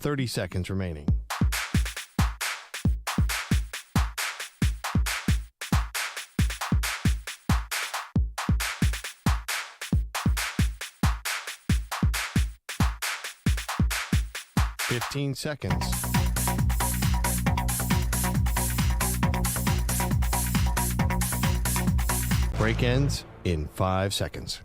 30 seconds remaining. Fifteen seconds. Break ends in 5 seconds.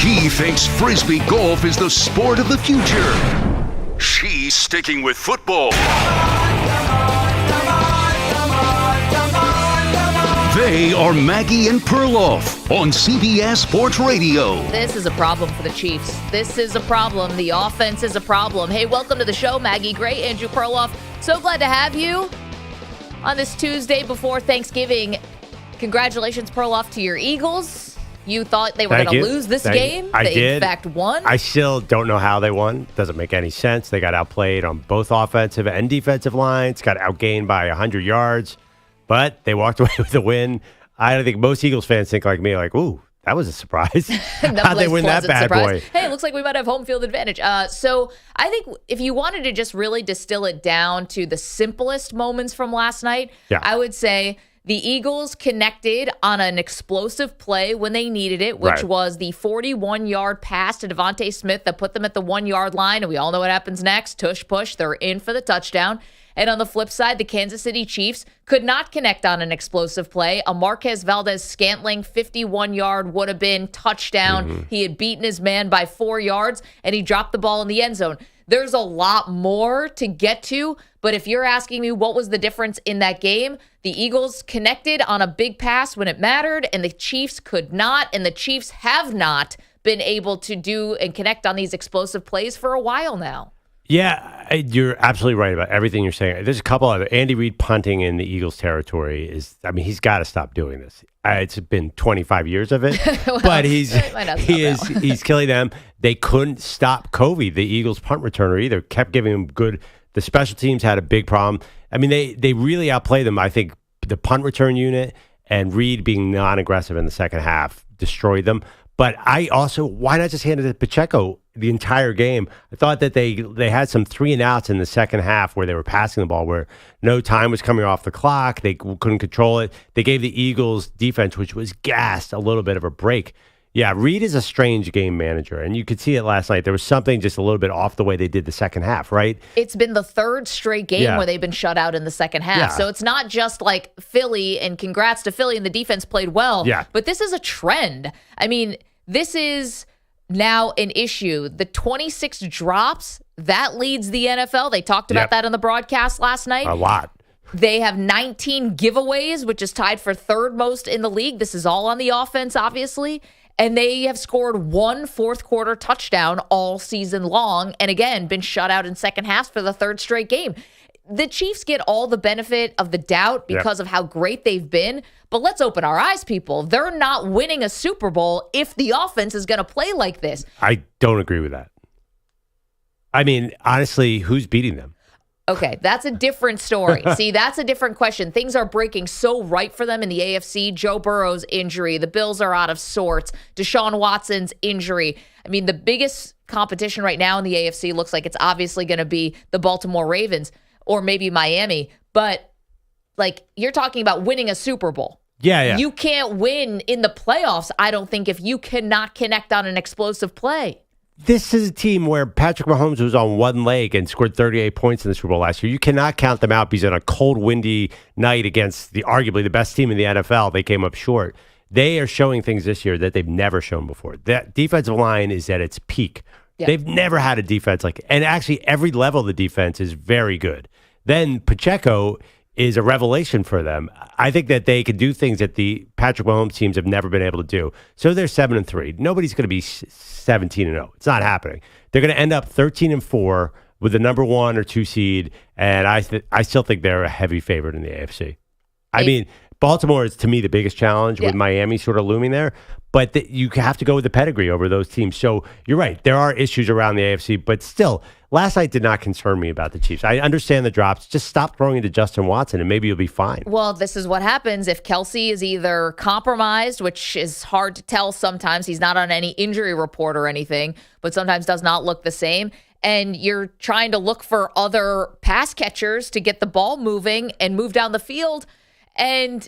He thinks Frisbee golf is the sport of the future. She's sticking with football. They are Maggie and Perloff on CBS Sports Radio. This is a problem for the Chiefs. This is a problem. The offense is a problem. Hey, welcome to the show, Maggie Gray, Andrew Perloff. So glad to have you on this Tuesday before Thanksgiving. Congratulations, Perloff, to your Eagles. You thought they were going to lose this game. I did. They, in fact, won. I still don't know how they won. Doesn't make any sense. They got outplayed on both offensive and defensive lines, got outgained by 100 yards, but they walked away with a win. I don't think most Eagles fans think like me, like, ooh, that was a surprise. How'd they win that bad boy? Hey, it looks like we might have home field advantage. So I think if you wanted to just really distill it down to the simplest moments from last night, I would say the Eagles connected on an explosive play when they needed it, which was the 41-yard pass to Devontae Smith that put them at the 1-yard line. And we all know what happens next. Tush push. They're in for the touchdown. And on the flip side, the Kansas City Chiefs could not connect on an explosive play. A Marquez Valdez-Scantling 51-yard would have been touchdown. He had beaten his man by 4 yards, and he dropped the ball in the end zone. There's a lot more to get to, but if you're asking me what was the difference in that game, the Eagles connected on a big pass when it mattered, and the Chiefs could not, and the Chiefs have not been able to do and connect on these explosive plays for a while now. Yeah, you're absolutely right about everything you're saying. There's a couple of Andy Reid punting in the Eagles territory he's got to stop doing this. It's been 25 years of it, well, but he's killing them. They couldn't stop Covey, the Eagles punt returner, either. Kept giving him good. The special teams had a big problem. I mean, they really outplayed them. I think the punt return unit and Reid being non-aggressive in the second half destroyed them. But why not just hand it to Pacheco the entire game? I thought that they had some 3 and outs in the second half where they were passing the ball, where no time was coming off the clock. They couldn't control it. They gave the Eagles defense, which was gassed, a little bit of a break. Yeah, Reid is a strange game manager, and you could see it last night. There was something just a little bit off the way they did the second half, right? It's been the third straight game where they've been shut out in the second half. Yeah. So it's not just like Philly, and congrats to Philly, and the defense played well. Yeah. But this is a trend. I mean, this is now an issue. The 26 drops, that leads the NFL. They talked about that on the broadcast last night. A lot. They have 19 giveaways, which is tied for third most in the league. This is all on the offense, obviously. And they have scored 1 fourth-quarter touchdown all season long, and again, been shut out in second halves for the third straight game. The Chiefs get all the benefit of the doubt because of how great they've been, but let's open our eyes, people. They're not winning a Super Bowl if the offense is going to play like this. I don't agree with that. I mean, honestly, who's beating them? Okay, that's a different story. See, that's a different question. Things are breaking so right for them in the AFC. Joe Burrow's injury. The Bills are out of sorts. Deshaun Watson's injury. I mean, the biggest competition right now in the AFC looks like it's obviously going to be the Baltimore Ravens or maybe Miami. But, like, you're talking about winning a Super Bowl. Yeah. You can't win in the playoffs, I don't think, if you cannot connect on an explosive play. This is a team where Patrick Mahomes was on one leg and scored 38 points in the Super Bowl last year. You cannot count them out because on a cold, windy night against arguably the best team in the NFL, they came up short. They are showing things this year that they've never shown before. That defensive line is at its peak. Yeah. They've never had a defense and actually every level of the defense is very good. Then Pacheco is a revelation for them. I think that they could do things that the Patrick Mahomes teams have never been able to do. So they're 7-3. Nobody's going to be 17-0. It's not happening. They're going to end up 13-4 with the number 1 or 2 seed, and I still think they're a heavy favorite in the AFC. I mean, Baltimore is, to me, the biggest challenge with Miami sort of looming there. But you have to go with the pedigree over those teams. So you're right. There are issues around the AFC, but still, last night did not concern me about the Chiefs. I understand the drops. Just stop throwing into Justin Watson, and maybe you'll be fine. Well, this is what happens if Kelsey is either compromised, which is hard to tell sometimes. He's not on any injury report or anything, but sometimes does not look the same. And you're trying to look for other pass catchers to get the ball moving and move down the field. And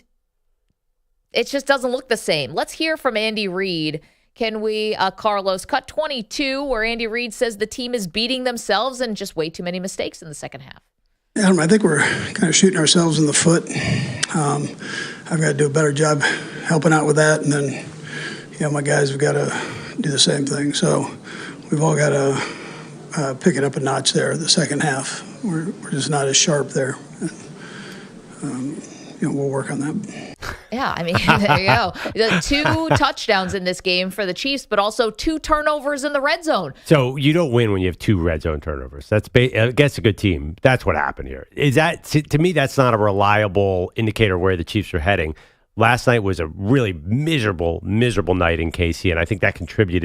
it just doesn't look the same. Let's hear from Andy Reid. Can we, Carlos, cut 22, where Andy Reid says the team is beating themselves and just way too many mistakes in the second half? Adam, I think we're kind of shooting ourselves in the foot. I've got to do a better job helping out with that. And then, my guys have got to do the same thing. So we've all got to pick it up a notch there the second half. We're just not as sharp there. We'll work on that. Yeah, I mean, there you go. 2 touchdowns in this game for the Chiefs, but also 2 turnovers in the red zone. So you don't win when you have 2 red zone turnovers. That's against a good team. That's what happened here. Is that, to me, that's not a reliable indicator where the Chiefs are heading. Last night was a really miserable night in KC, and I think that contributed